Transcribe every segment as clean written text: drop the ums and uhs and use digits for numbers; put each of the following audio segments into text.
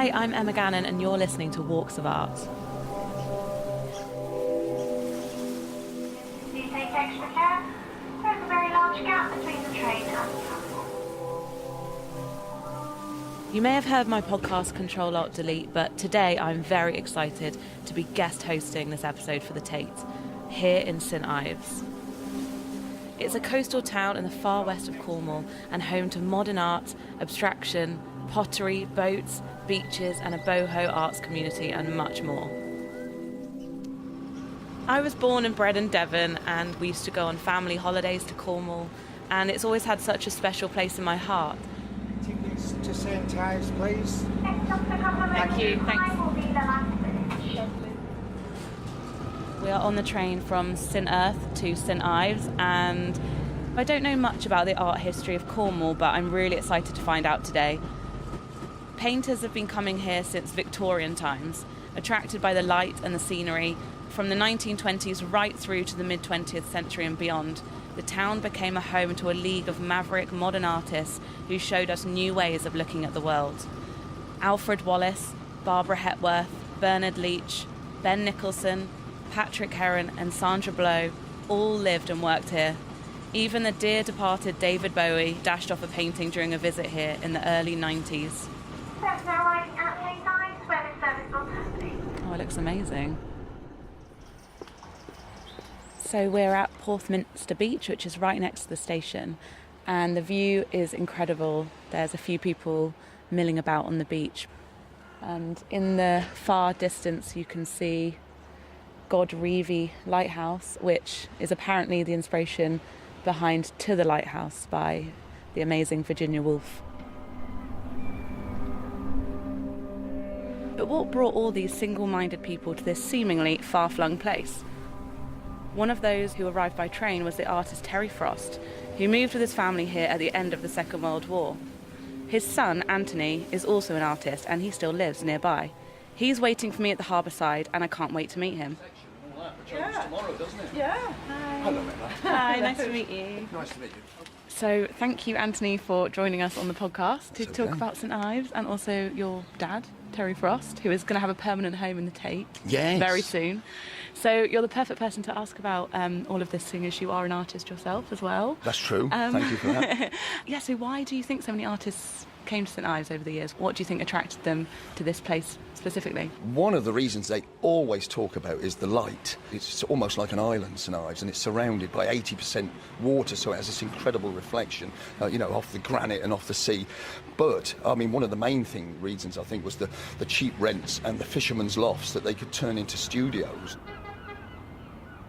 Hi, I'm Emma Gannon and you're listening to Walks of Art. Please take extra care. There's a very large gap between the train and the platform. You may have heard my podcast Control-Alt-Delete, but today I'm very excited to be guest hosting this episode for the Tate, here in St Ives. It's a coastal town in the far west of Cornwall and home to modern art, abstraction, pottery, boats, beaches and a boho arts community and much more. I was born and bred in Devon and we used to go on family holidays to Cornwall and it's always had such a special place in my heart. Tickets to St Ives, please. Thank you, thanks. We are on the train from St Ives to St Ives and I don't know much about the art history of Cornwall, but I'm really excited to find out today. Painters have been coming here since Victorian times, attracted by the light and the scenery. From the 1920s right through to the mid-20th century and beyond, the town became a home to a league of maverick modern artists who showed us new ways of looking at the world. Alfred Wallace, Barbara Hepworth, Bernard Leach, Ben Nicholson, Patrick Heron and Sandra Blow all lived and worked here. Even the dear departed David Bowie dashed off a painting during a visit here in the early 90s. There's no writing at St Ives where this service was happening. Oh, it looks amazing. So we're at Porthminster Beach, which is right next to the station, and the view is incredible. There's a few people milling about on the beach, and in the far distance you can see Godrevy Lighthouse, which is apparently the inspiration behind To the Lighthouse by the amazing Virginia Woolf. But what brought all these single-minded people to this seemingly far-flung place? One of those who arrived by train was the artist Terry Frost, who moved with his family here at the end of the Second World War. His son, Anthony, is also an artist and he still lives nearby. He's waiting for me at the harbour side and I can't wait to meet him. Yeah. Tomorrow, doesn't it? Yeah. Hi. Hello, Emma. Hi, nice to meet you. Nice to meet you. So thank you, Anthony, for joining us on the podcast to That's talk okay. about St Ives and also your dad, Terry Frost, who is going to have a permanent home in the Tate Yes. very soon. So you're the perfect person to ask about all of this, seeing as you are an artist yourself as well. That's true. Thank you for that. Yeah, so why do you think so many artists came to St Ives over the years? What do you think attracted them to this place specifically? One of the reasons they always talk about is the light. It's almost like an island, St Ives, and it's surrounded by 80% water, so it has this incredible reflection, off the granite and off the sea. But, I mean, one of the main reasons, I think, was the cheap rents and the fishermen's lofts that they could turn into studios.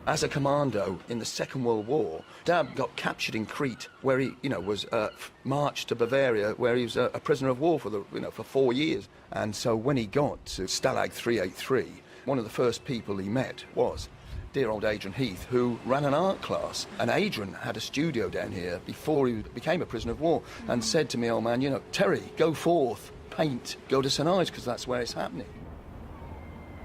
As a commando in the Second World War, Dad got captured in Crete, where he, was marched to Bavaria, where he was a prisoner of war for 4 years. And so when he got to Stalag 383, one of the first people he met was dear old Adrian Heath, who ran an art class. And Adrian had a studio down here before he became a prisoner of war, and said to me, "Oh man, Terry, go forth, paint, go to St Ives, because that's where it's happening."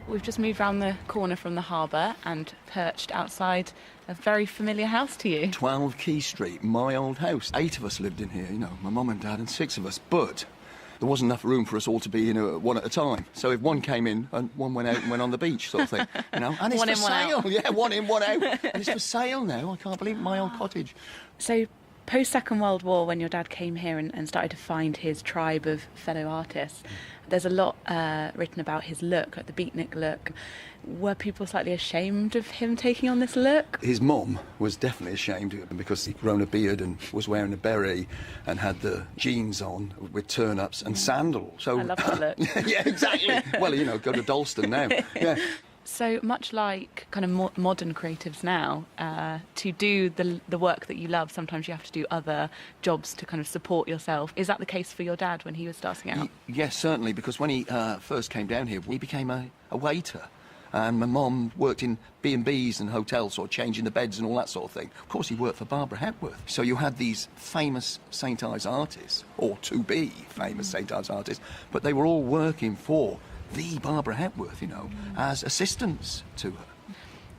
We've just moved round the corner from the harbour and perched outside a very familiar house to you. 12 Key Street, my old house. 8 of us lived in here, my mum and dad and 6 of us. But there wasn't enough room for us all to be in one at a time. So if one came in and one went out and went on the beach, sort of thing, And it's One for in, one sale. out. Yeah, one in, one out. And it's for sale now. I can't believe it, my old cottage. So post-Second World War, when your dad came here and started to find his tribe of fellow artists, there's a lot written about his look, like the beatnik look. Were people slightly ashamed of him taking on this look? His mum was definitely ashamed of him because he'd grown a beard and was wearing a beret and had the jeans on with turn-ups and sandals. So I love that look. Yeah, exactly. Well, go to Dalston now. Yeah. So much like kind of modern creatives now, to do the work that you love, sometimes you have to do other jobs to kind of support yourself. Is that the case for your dad when he was starting out? Yes, certainly, because when he first came down here, he became a waiter. And my mum worked in B&Bs and hotels, sort of changing the beds and all that sort of thing. Of course, he worked for Barbara Hepworth. So you had these famous St Ives artists, or to be famous St Ives artists, but they were all working for the Barbara Hepworth, as assistants to her.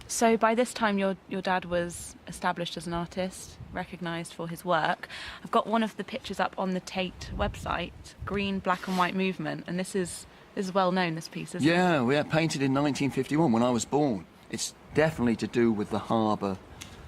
So by this time, your dad was established as an artist, recognised for his work. I've got one of the pictures up on the Tate website, Green, Black and White Movement, and this is is well known, this piece, isn't it? Yeah, painted in 1951 when I was born. It's definitely to do with the harbour,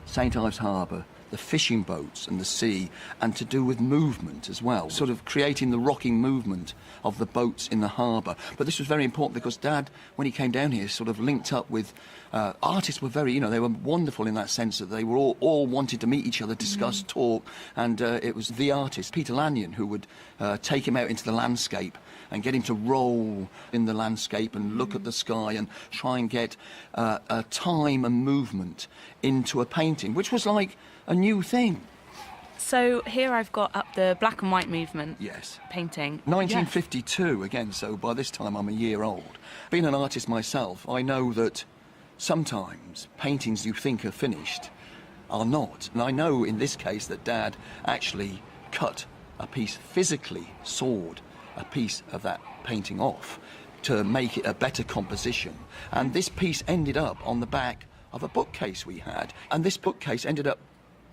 St Ives Harbour, the fishing boats and the sea, and to do with movement as well, sort of creating the rocking movement of the boats in the harbour. But this was very important because Dad, when he came down here, sort of linked up with artists. Were very, they were wonderful in that sense that they were all wanted to meet each other, discuss, talk, and it was the artist, Peter Lanyon, who would take him out into the landscape and get him to roll in the landscape and look at the sky and try and get a time and movement into a painting, which was like a new thing. So here I've got up the black and white movement. Yes. Painting. 1952, again, so by this time I'm a year old. Being an artist myself, I know that sometimes paintings you think are finished are not. And I know in this case that Dad actually cut a piece, physically sawed a piece of that painting off to make it a better composition. And this piece ended up on the back of a bookcase we had. And this bookcase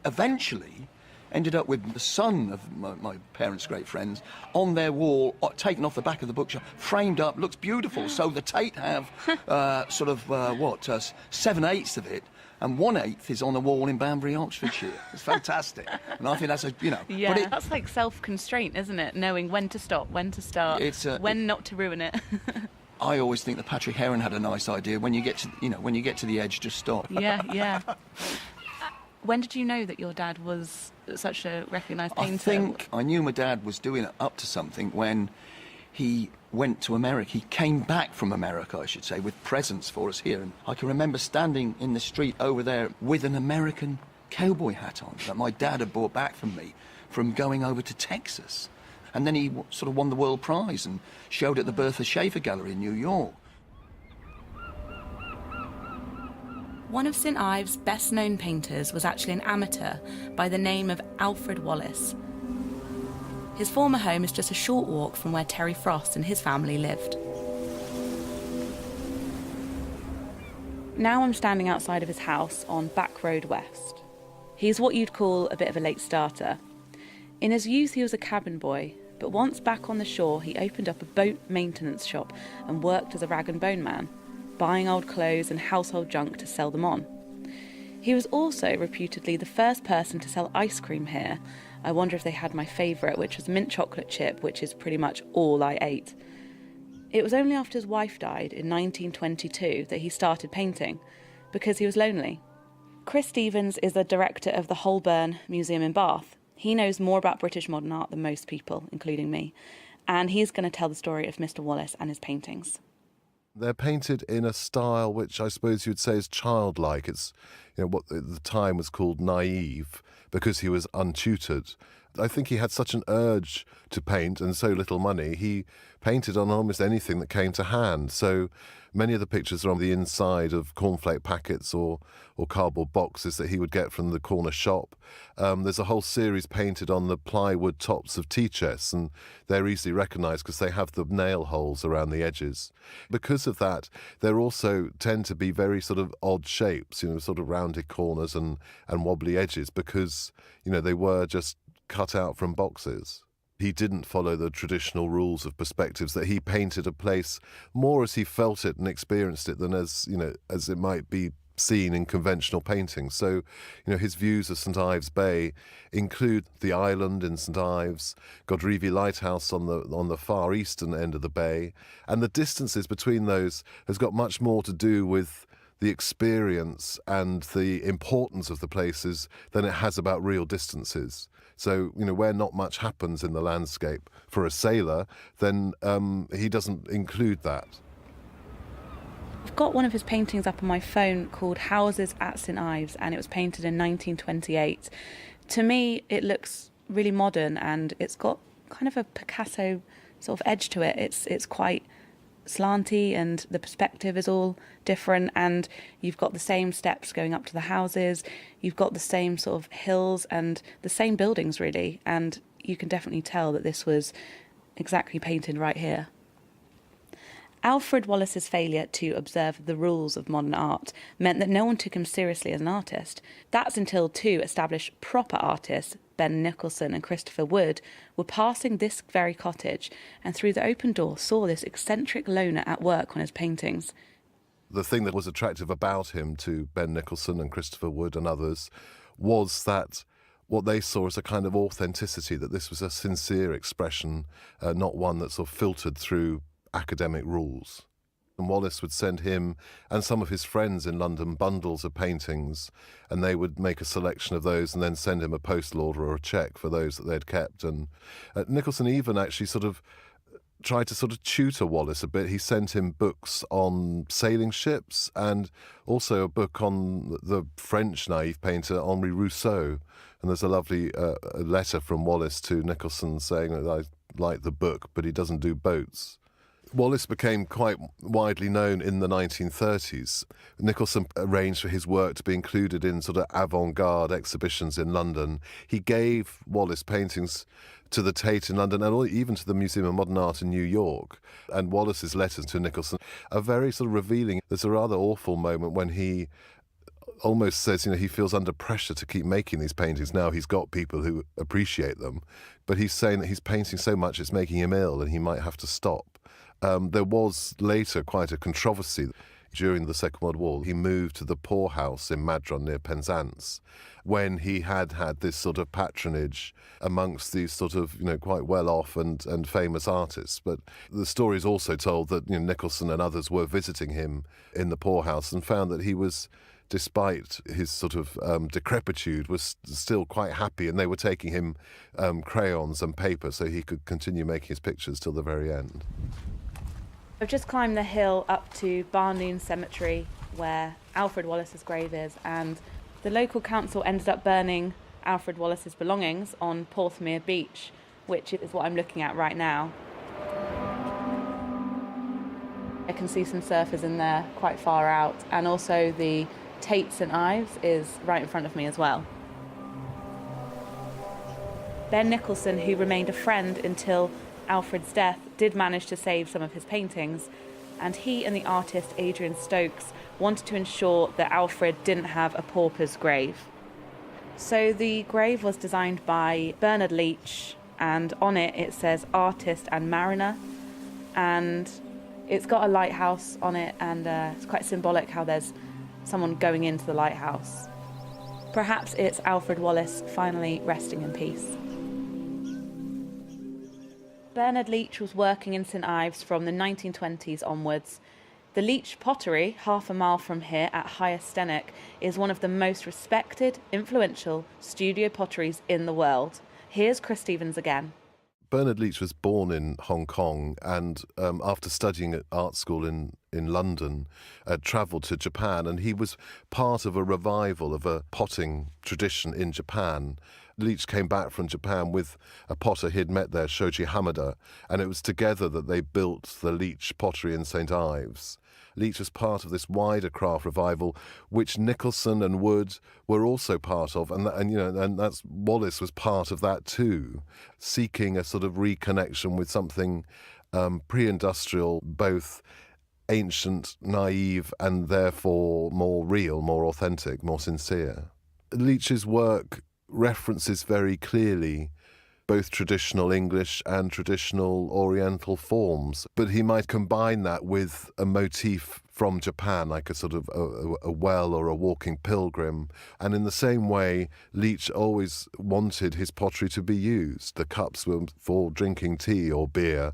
eventually ended up with the son of my parents' great friends on their wall, taken off the back of the bookshelf, framed up, looks beautiful. So the Tate have 7/8 of it, and 1/8 is on a wall in Banbury, Oxfordshire. It's fantastic. And I think that's Yeah, that's like self-constraint, isn't it? Knowing when to stop, when to start, when not to ruin it. I always think that Patrick Heron had a nice idea. When you get to the edge, just stop. Yeah. When did you know that your dad was such a recognised painter? I think I knew my dad was doing up to something when he went to America. He came back from America, I should say, with presents for us here. And I can remember standing in the street over there with an American cowboy hat on that my dad had brought back from me from going over to Texas. And then he sort of won the world prize and showed at the Bertha Schaefer Gallery in New York. One of St Ives' best-known painters was actually an amateur by the name of Alfred Wallace. His former home is just a short walk from where Terry Frost and his family lived. Now I'm standing outside of his house on Back Road West. He's what you'd call a bit of a late starter. In his youth he was a cabin boy, but once back on the shore he opened up a boat maintenance shop and worked as a rag and bone man, buying old clothes and household junk to sell them on. He was also reputedly the first person to sell ice cream here. I wonder if they had my favourite, which was mint chocolate chip, which is pretty much all I ate. It was only after his wife died in 1922 that he started painting, because he was lonely. Chris Stevens is the director of the Holborn Museum in Bath. He knows more about British modern art than most people, including me, and he's going to tell the story of Mr. Wallace and his paintings. They're painted in a style which I suppose you'd say is childlike. It's what at the time was called naive because he was untutored. I think he had such an urge to paint and so little money, he painted on almost anything that came to hand. So many of the pictures are on the inside of cornflake packets or cardboard boxes that he would get from the corner shop. There's a whole series painted on the plywood tops of tea chests, and they're easily recognised because they have the nail holes around the edges. Because of that, they also tend to be very sort of odd shapes, sort of rounded corners and wobbly edges because, they were just cut out from boxes. He didn't follow the traditional rules of perspectives, that he painted a place more as he felt it and experienced it than as it might be seen in conventional painting. So, his views of St Ives Bay include the island in St Ives, Godrevy Lighthouse on the far eastern end of the bay, and the distances between those has got much more to do with the experience and the importance of the places than it has about real distances. So, where not much happens in the landscape for a sailor, then he doesn't include that. I've got one of his paintings up on my phone called Houses at St Ives, and it was painted in 1928. To me, it looks really modern, and it's got kind of a Picasso sort of edge to it. It's quite slanty, and the perspective is all different, and you've got the same steps going up to the houses, you've got the same sort of hills and the same buildings really, and you can definitely tell that this was exactly painted right here. Alfred Wallace's failure to observe the rules of modern art meant that no one took him seriously as an artist. That's until two established proper artists, Ben Nicholson and Christopher Wood, were passing this very cottage and through the open door saw this eccentric loner at work on his paintings. The thing that was attractive about him to Ben Nicholson and Christopher Wood and others was that what they saw as a kind of authenticity, that this was a sincere expression, not one that sort of filtered through academic rules. And Wallace would send him and some of his friends in London bundles of paintings, and they would make a selection of those and then send him a postal order or a cheque for those that they'd kept. And Nicholson even actually sort of tried to sort of tutor Wallace a bit. He sent him books on sailing ships and also a book on the French naive painter Henri Rousseau. And there's a lovely letter from Wallace to Nicholson saying that I like the book, but he doesn't do boats. Wallace became quite widely known in the 1930s. Nicholson arranged for his work to be included in sort of avant-garde exhibitions in London. He gave Wallace paintings to the Tate in London and even to the Museum of Modern Art in New York. And Wallace's letters to Nicholson are very sort of revealing. There's a rather awful moment when he almost says, he feels under pressure to keep making these paintings. Now he's got people who appreciate them, but he's saying that he's painting so much it's making him ill and he might have to stop. There was later quite a controversy. During the Second World War, he moved to the poorhouse in Madron near Penzance when he had this sort of patronage amongst these sort of, quite well-off and famous artists. But the story is also told that Nicholson and others were visiting him in the poorhouse and found that he was, despite his sort of decrepitude, was still quite happy, and they were taking him crayons and paper so he could continue making his pictures till the very end. I've just climbed the hill up to Barnoon Cemetery, where Alfred Wallace's grave is, and the local council ended up burning Alfred Wallace's belongings on Porthmere Beach, which is what I'm looking at right now. I can see some surfers in there quite far out, and also the Tate St Ives is right in front of me as well. Ben Nicholson, who remained a friend until Alfred's death, did manage to save some of his paintings, and he and the artist Adrian Stokes wanted to ensure that Alfred didn't have a pauper's grave. So the grave was designed by Bernard Leach, and on it says artist and mariner, and it's got a lighthouse on it, and it's quite symbolic how there's someone going into the lighthouse. Perhaps it's Alfred Wallace finally resting in peace. Bernard Leach was working in St Ives from the 1920s onwards. The Leach Pottery, half a mile from here at Higher Stenick, is one of the most respected, influential studio potteries in the world. Here's Chris Stevens again. Bernard Leach was born in Hong Kong and after studying at art school in London, travelled to Japan, and he was part of a revival of a potting tradition in Japan. Leach came back from Japan with a potter he'd met there, Shoji Hamada, and it was together that they built the Leach Pottery in St Ives. Leach was part of this wider craft revival, which Nicholson and Wood were also part of, and that's Wallace was part of that too, seeking a sort of reconnection with something pre-industrial, both ancient, naive, and therefore more real, more authentic, more sincere. Leach's work references very clearly both traditional English and traditional Oriental forms, but he might combine that with a motif from Japan, like a sort of a well or a walking pilgrim. And in the same way, Leach always wanted his pottery to be used. The cups were for drinking tea or beer.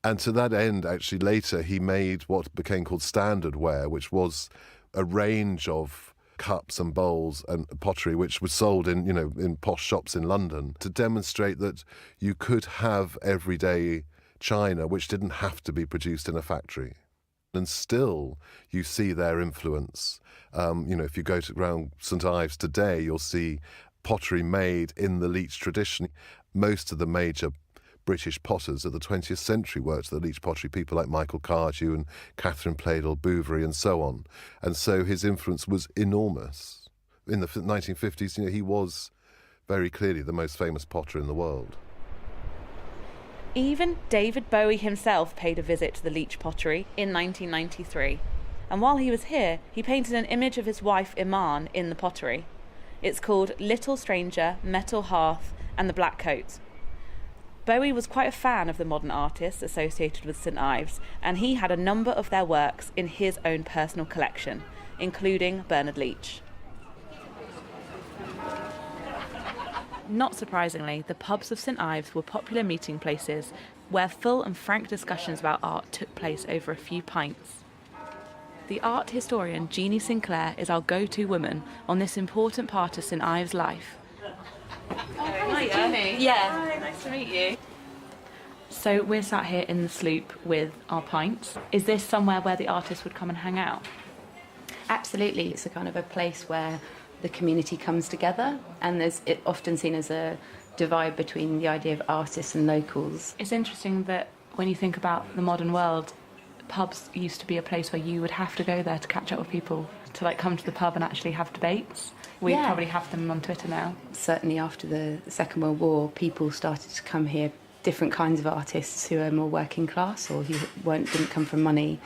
And to that end, actually, later he made what became called standard ware, which was a range of cups and bowls and pottery which was sold in posh shops in London, to demonstrate that you could have everyday china which didn't have to be produced in a factory. And still you see their influence. If you go to around St Ives today, you'll see pottery made in the Leach tradition. Most of the major British potters of the 20th century worked at the Leach pottery, people like Michael Cardew and Catherine Pladle Bouverie and so on. And so his influence was enormous. In the 1950s, he was very clearly the most famous potter in the world. Even David Bowie himself paid a visit to the Leach pottery in 1993. And while he was here, he painted an image of his wife Iman in the pottery. It's called Little Stranger, Metal Hearth and the black coat. Bowie was quite a fan of the modern artists associated with St Ives, and he had a number of their works in his own personal collection, including Bernard Leach. Not surprisingly, the pubs of St Ives were popular meeting places where full and frank discussions about art took place over a few pints. The art historian Jeannie Sinclair is our go-to woman on this important part of St Ives' life. Hi, Jeannie. Yeah. Hi, nice to meet you. So we're sat here in the sloop with our pints. Is this somewhere where the artists would come and hang out? Absolutely. It's a kind of a place where the community comes together, and it's often seen as a divide between the idea of artists and locals. It's interesting that when you think about the modern world, pubs used to be a place where you would have to go there to catch up with people, to like come to the pub and actually have debates. We probably have them on Twitter now. Certainly after the Second World War, people started to come here, different kinds of artists who are more working class or who didn't come from money.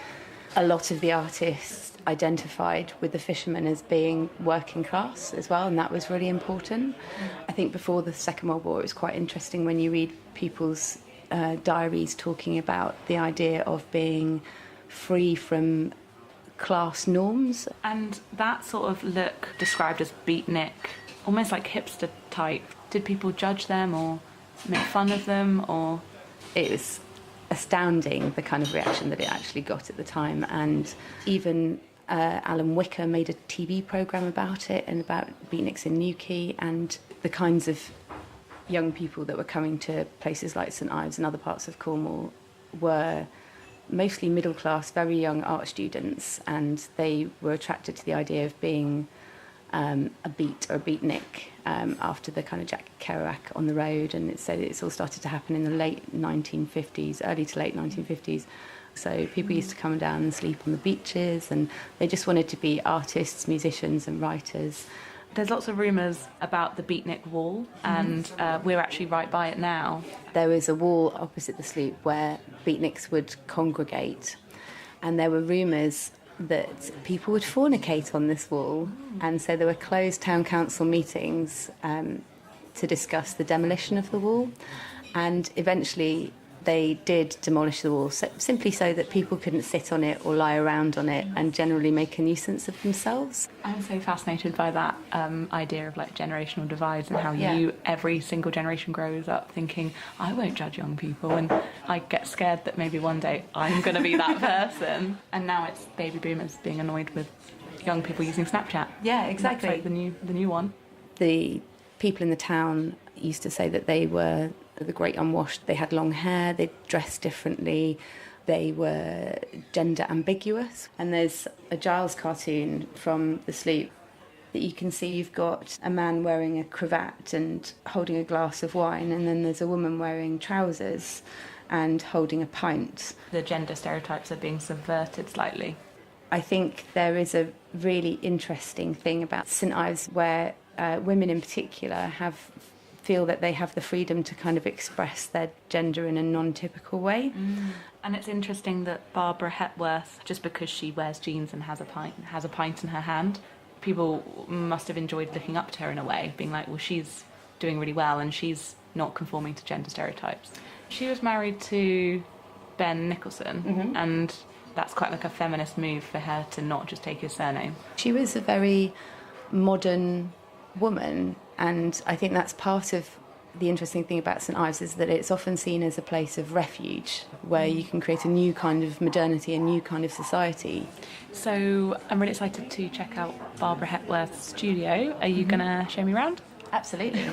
A lot of the artists identified with the fishermen as being working class as well, and that was really important. I think before the Second World War, it was quite interesting when you read people's diaries talking about the idea of being free from class norms. And that sort of look described as beatnik, almost like hipster type. Did people judge them or make fun of them, or...? It was astounding, the kind of reaction that it actually got at the time, and even Alan Wicker made a TV programme about it and about beatniks in Newquay, and the kinds of young people that were coming to places like St Ives and other parts of Cornwall were mostly middle class, very young art students, and they were attracted to the idea of being a beat or a beatnik after the kind of Jack Kerouac on the road, and it's all started to happen in the late 1950s, early to late 1950s. So people used to come down and sleep on the beaches, and they just wanted to be artists, musicians and writers. There's lots of rumours about the beatnik wall, and we're actually right by it now. There was a wall opposite the sloop where beatniks would congregate, and there were rumours that people would fornicate on this wall, and so there were closed town council meetings to discuss the demolition of the wall, and eventually they did demolish the wall simply so that people couldn't sit on it or lie around on it and generally make a nuisance of themselves. I'm so fascinated by that idea of like generational divides and how every single generation grows up thinking, I won't judge young people, and I get scared that maybe one day I'm going to be that person. And now it's baby boomers being annoyed with young people using Snapchat. Yeah, exactly. That's like the new one. The people in the town used to say that they were the great unwashed. They had long hair, they dressed differently, they were gender ambiguous. And there's a Giles cartoon from the sloop that you can see. You've got a man wearing a cravat and holding a glass of wine, and then there's a woman wearing trousers and holding a pint. The gender stereotypes are being subverted slightly. I think there is a really interesting thing about St Ives where women in particular feel that they have the freedom to kind of express their gender in a non-typical way. And it's interesting that Barbara Hepworth, just because she wears jeans and has a pint in her hand, people must have enjoyed looking up to her in a way, being like, well, she's doing really well and she's not conforming to gender stereotypes. She was married to Ben Nicholson, and that's quite like a feminist move for her to not just take his surname. She was a very modern woman, and I think that's part of the interesting thing about St Ives is that it's often seen as a place of refuge where you can create a new kind of modernity, a new kind of society. So I'm really excited to check out Barbara Hepworth's studio. Are you going to show me around? Absolutely.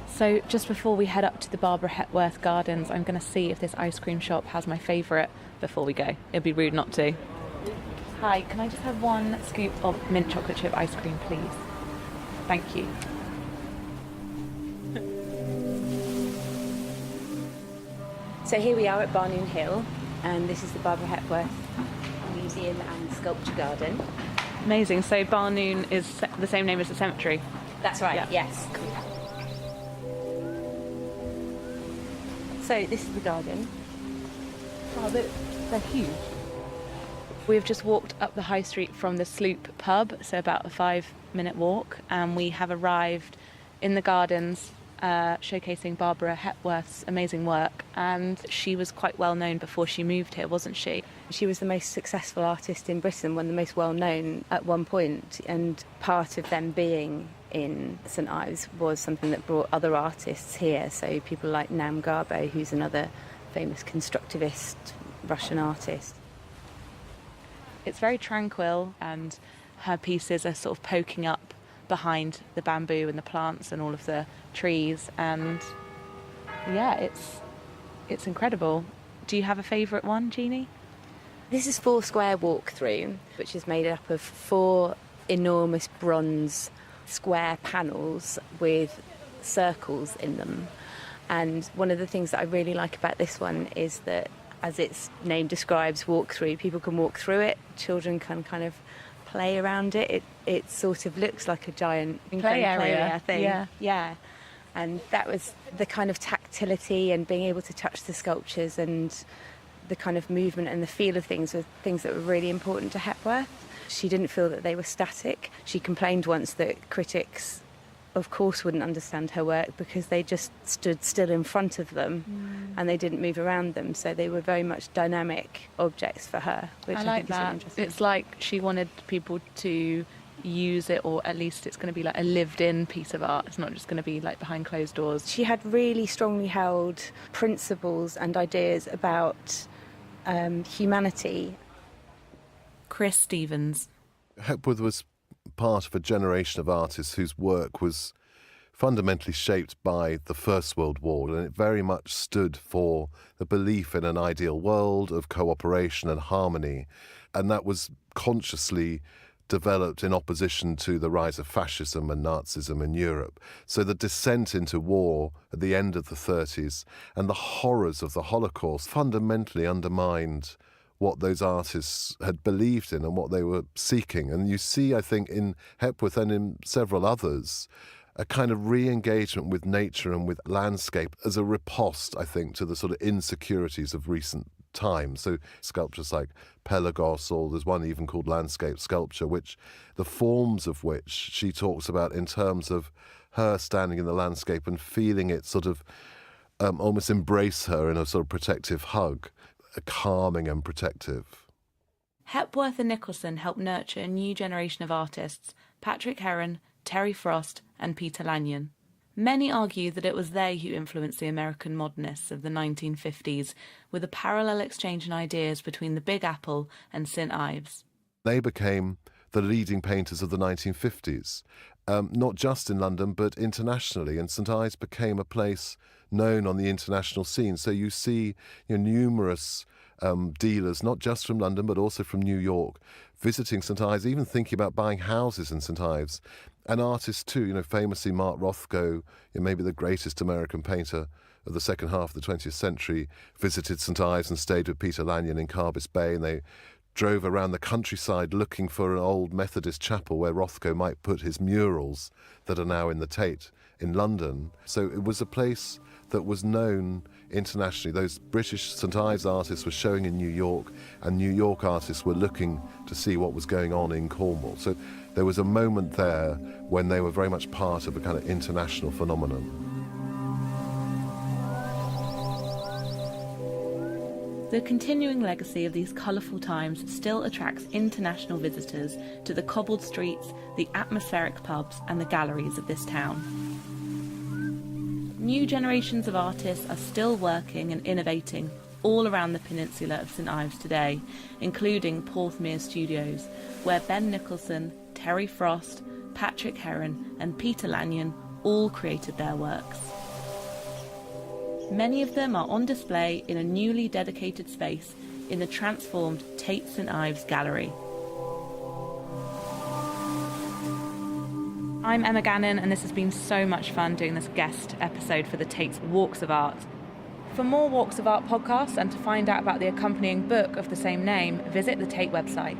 So just before we head up to the Barbara Hepworth Gardens, I'm going to see if this ice cream shop has my favourite before we go. It'd be rude not to. Hi, can I just have one scoop of mint chocolate chip ice cream, please? Thank you. So here we are at Barnoon Hill, and this is the Barbara Hepworth Museum and Sculpture Garden. Amazing. So Barnoon is the same name as the cemetery? That's right, Yeah. yes. So this is the garden. Oh, they're huge. We've just walked up the high street from the Sloop pub, so about a 5-minute walk, and we have arrived in the gardens showcasing Barbara Hepworth's amazing work. And she was quite well known before she moved here, wasn't she? She was the most successful artist in Britain, one of the most well known at one point, and part of them being in St Ives was something that brought other artists here, so people like Nam Garbo, who's another famous constructivist Russian artist. It's very tranquil, and her pieces are sort of poking up behind the bamboo and the plants and all of the trees, and yeah, it's incredible. Do you have a favourite one, Jeannie? This is 4 Square Walkthrough, which is made up of 4 enormous bronze square panels with circles in them. And one of the things that I really like about this one is that, as its name describes, walkthrough, people can walk through it, children can kind of play around it. It sort of looks like a giant play area thing. Yeah. And that was the kind of tactility and being able to touch the sculptures and the kind of movement and the feel of things were things that were really important to Hepworth. She didn't feel that they were static. She complained once that critics, of course, wouldn't understand her work because they just stood still in front of them and they didn't move around them. So they were very much dynamic objects for her, which I like think is really that. interesting. It's like she wanted people to use it, or at least it's going to be like a lived-in piece of art. It's not just going to be like behind closed doors. She had really strongly held principles and ideas about humanity. Chris Stevens. Hepworth was part of a generation of artists whose work was fundamentally shaped by the First World War, and it very much stood for the belief in an ideal world of cooperation and harmony, and that was consciously developed in opposition to the rise of fascism and Nazism in Europe. So the descent into war at the end of the 30s and the horrors of the Holocaust fundamentally undermined what those artists had believed in and what they were seeking. And you see, I think, in Hepworth and in several others, a kind of re-engagement with nature and with landscape as a riposte, I think, to the sort of insecurities of recent times. So sculptures like Pelagos, or there's one even called landscape sculpture, which the forms of which she talks about in terms of her standing in the landscape and feeling it sort of almost embrace her in a sort of protective hug, calming and protective. Hepworth and Nicholson helped nurture a new generation of artists: Patrick Heron, Terry Frost and Peter Lanyon. Many argue that it was they who influenced the American modernists of the 1950s, with a parallel exchange in ideas between the Big Apple and St Ives. They became the leading painters of the 1950s, not just in London but internationally, and St Ives became a place known on the international scene. So you see numerous dealers, not just from London but also from New York, visiting St Ives, even thinking about buying houses in St Ives. And artists too, famously Mark Rothko, maybe the greatest American painter of the second half of the 20th century, visited St Ives and stayed with Peter Lanyon in Carbis Bay, and they drove around the countryside looking for an old Methodist chapel where Rothko might put his murals that are now in the Tate in London. So it was a place that was known internationally. Those British St Ives artists were showing in New York, and New York artists were looking to see what was going on in Cornwall. So there was a moment there when they were very much part of a kind of international phenomenon. The continuing legacy of these colourful times still attracts international visitors to the cobbled streets, the atmospheric pubs and the galleries of this town. New generations of artists are still working and innovating all around the peninsula of St Ives today, including Porthmere Studios, where Ben Nicholson, Terry Frost, Patrick Heron and Peter Lanyon all created their works. Many of them are on display in a newly dedicated space in the transformed Tate St Ives Gallery. I'm Emma Gannon, and this has been so much fun doing this guest episode for the Tate's Walks of Art. For more Walks of Art podcasts and to find out about the accompanying book of the same name, visit the Tate website.